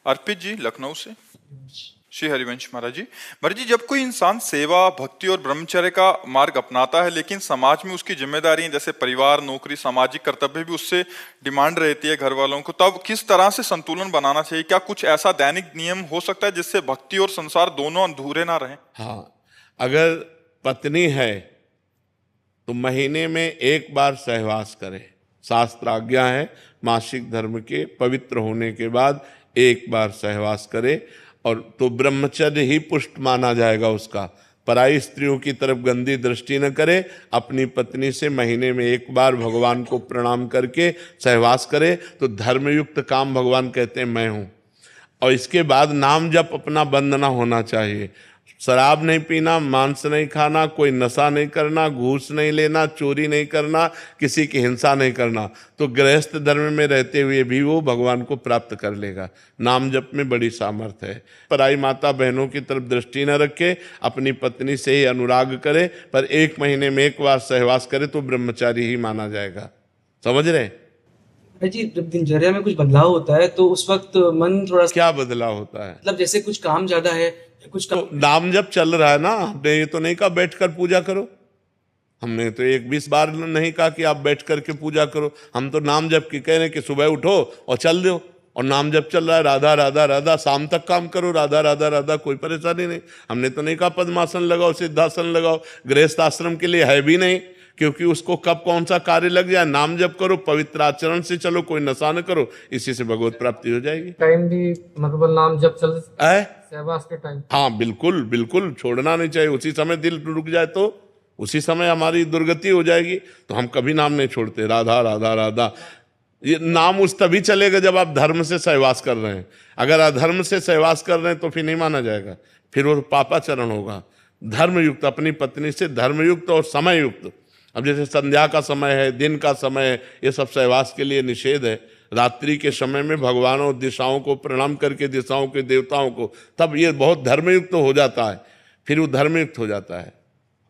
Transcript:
अर्पित जी लखनऊ से। श्री हरिवंश महाराज जी, जब कोई इंसान सेवा, भक्ति और ब्रह्मचर्य का मार्ग अपनाता है, लेकिन समाज में उसकी जिम्मेदारी जैसे परिवार, नौकरी, सामाजिक कर्तव्य भी उससे डिमांड रहती है घर वालों को, तब किस तरह से संतुलन बनाना चाहिए? क्या कुछ ऐसा दैनिक नियम हो सकता है जिससे भक्ति और संसार दोनों अधूरे ना रहें? हाँ, अगर पत्नी है तो महीने में एक बार सहवास करे। शास्त्र आज्ञा है मासिक धर्म के पवित्र होने के बाद एक बार सहवास करे, और तो ब्रह्मचर्य ही पुष्ट माना जाएगा उसका। पराई स्त्रियों की तरफ गंदी दृष्टि न करे, अपनी पत्नी से महीने में एक बार भगवान को प्रणाम करके सहवास करे तो धर्मयुक्त काम भगवान कहते हैं मैं हूँ। और इसके बाद नाम जप अपना बंद ना होना चाहिए। शराब नहीं पीना, मांस नहीं खाना, कोई नशा नहीं करना, घूस नहीं लेना, चोरी नहीं करना, किसी की हिंसा नहीं करना, तो गृहस्थ धर्म में रहते हुए भी वो भगवान को प्राप्त कर लेगा। नाम जप में बड़ी सामर्थ्य है। पराई माता बहनों की तरफ दृष्टि न रखे, अपनी पत्नी से ही अनुराग करे, पर एक महीने में एक बार सहवास करे तो ब्रह्मचारी ही माना जाएगा। समझ रहे? भाई जी, जब दिनचर्या में कुछ बदलाव होता है तो उस वक्त मन थोड़ा सा, क्या बदलाव होता है? मतलब जैसे कुछ काम ज्यादा है, कुछ काम, तो नाम जब चल रहा है ना, हमने ये तो नहीं कहा बैठ कर पूजा करो। हमने तो 20 बार नहीं कहा कि आप बैठ करके पूजा करो। हम तो नाम जप की कह रहे हैं कि सुबह उठो और चल दो, और नाम जप चल रहा है राधा राधा राधा, शाम तक काम करो राधा राधा राधा, कोई परेशानी नहीं। हमने तो नहीं कहा पद्मासन लगाओ, सिद्धासन लगाओ, गृहस्थ आश्रम के लिए है भी नहीं, क्योंकि उसको कब कौन सा कार्य लग जाए। नाम जप करो, पवित्र आचरण से चलो, कोई नशा न करो, इसी से भगवत प्राप्ति हो जाएगी। टाइम भी मतलब नाम जप चल सहवास के टाइम? हाँ बिल्कुल बिल्कुल, छोड़ना नहीं चाहिए। उसी समय दिल रुक जाए तो उसी समय हमारी दुर्गति हो जाएगी। तो हम कभी नाम नहीं छोड़ते, राधा राधा राधा। ये नाम उस तभी चलेगा जब आप धर्म से सहवास कर रहे हैं। अगर अधर्म से सहवास कर रहे हैं तो फिर नहीं माना जाएगा, फिर वो पापाचरण होगा। धर्मयुक्त, अपनी पत्नी से धर्मयुक्त और समययुक्त। अब जैसे संध्या का समय है, दिन का समय है, ये सब सहवास के लिए निषेध है। रात्रि के समय में भगवान और दिशाओं को प्रणाम करके, दिशाओं के देवताओं को, तब ये बहुत धर्मयुक्त हो जाता है, फिर वो धर्मयुक्त हो जाता है।